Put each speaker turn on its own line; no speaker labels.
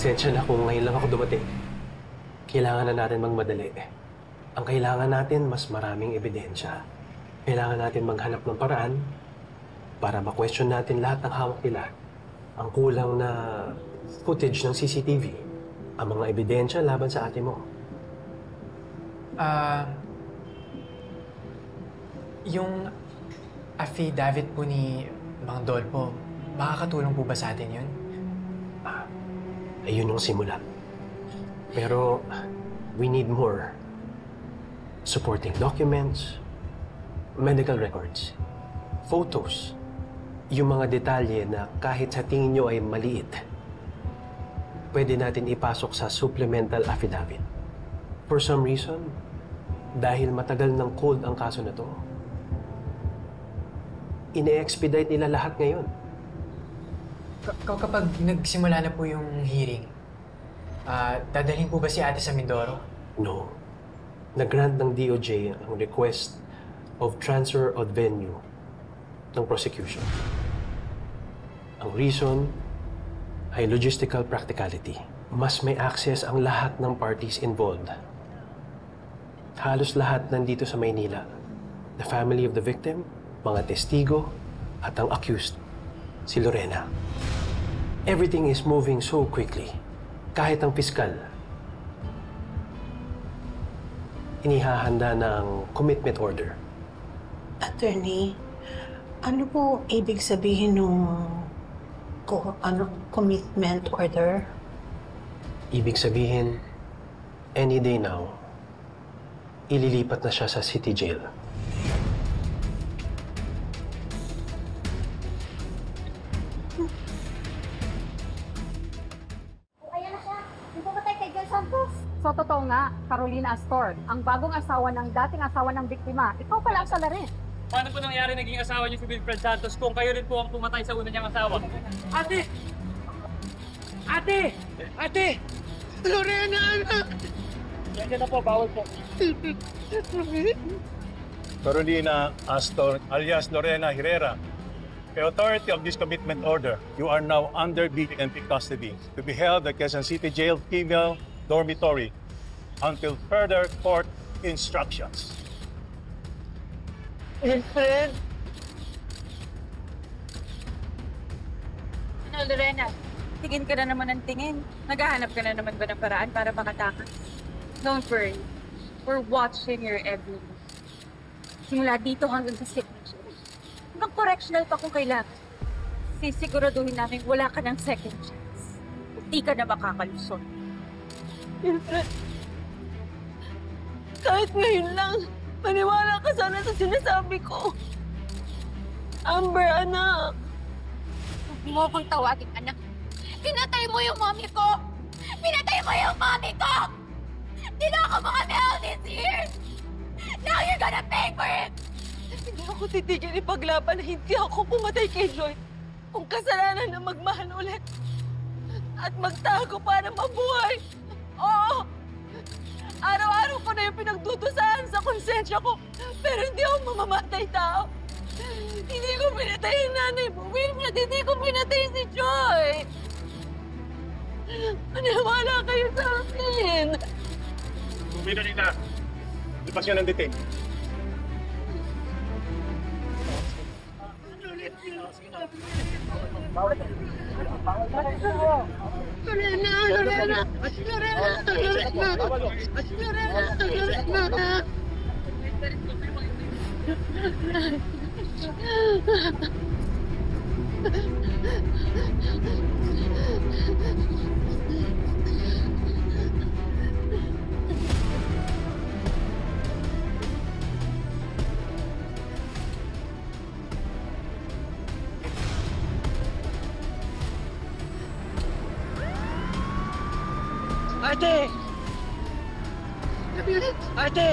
Pasensya na kung ngayon lang ako dumating. Kailangan na natin magmadali. Ang kailangan natin, mas maraming ebidensya. Kailangan natin maghanap ng paraan para ma-question natin lahat ng hawak nila. Ang kulang na footage ng CCTV, ang mga ebidensya laban sa ate mo.
Yung affidavit po ni Mang Dolpo, makakatulong po ba sa atin yun?
Ayun yung simula. Pero we need more. Supporting documents, medical records, photos, yung mga detalye na kahit sa tingin nyo ay maliit, pwede natin ipasok sa supplemental affidavit. For some reason, dahil matagal ng cold ang kaso na to, ine-expedite nila lahat ngayon.
Kapag nagsimula na po yung hearing, dadalhin po ba si ate sa Mindoro?
No. Nag-grant ng DOJ ang request of transfer of venue ng prosecution. Ang reason ay logistical practicality. Mas may access ang lahat ng parties involved. Halos lahat nandito sa Maynila. The family of the victim, mga testigo, at ang accused, si Lorena. Everything is moving so quickly. Kahit ang piskal, inihahanda ng commitment order.
Attorney, ano po ibig sabihin nung commitment order?
Ibig sabihin, any day now, ililipat na siya sa city jail.
So, totoo nga, Carolina Astor, ang bagong asawa ng dating asawa ng biktima. Ikaw pala ang salarin.
Paano po nangyari naging asawa niyo si Wilfred Santos kung kayo rin po ang pumatay sa una niyang asawa?
Ate! Ate! Ate! Lorena, anak!
Yan na po, bawal po.
Carolina Astor, alias Lorena Herrera. By authority of this commitment order, you are now under BNP custody to be held at Quezon City Jail Female Dormitory until further court instructions.
Wilfred!
Ano, Lorena? Tingin ka na naman ng tingin. Naghahanap ka na naman ba ng paraan para makatakas? Don't worry. We're watching your every move. Simula dito hanggang sa signature. Hanggang correctional pa kung kailangan. Sisiguraduhin namin wala ka ng second chance. Hindi ka na makakalusot.
Wilfred, kahit ngayon lang, maniwala ka sana sa sinasabi ko. Amber, anak.
Huwag mo akong tawagin, anak. Pinatay mo yung mommy ko! Pinatay mo yung mommy ko! Tinako mo kami all these years! Now you're gonna pay for it!
Hindi ako titigil ipaglaban na hindi ako pumatay kay Joy. Kung kasalanan na magmahal ulit at magtago para mabuhay. Oo! Araw-araw ko na yung pinagdudusahan sa konsensya ko, pero hindi ako mamamatay tao. Hindi ko pinatay yung nanay mo, Wilfred. Hindi ko pinatay si Joy. Maniwala kayo sa akin.
Bumino nila. Lipas nyo ng detain.
Lorena! Lorena! Lorena! Lorena! Lorena! Ate! Ate!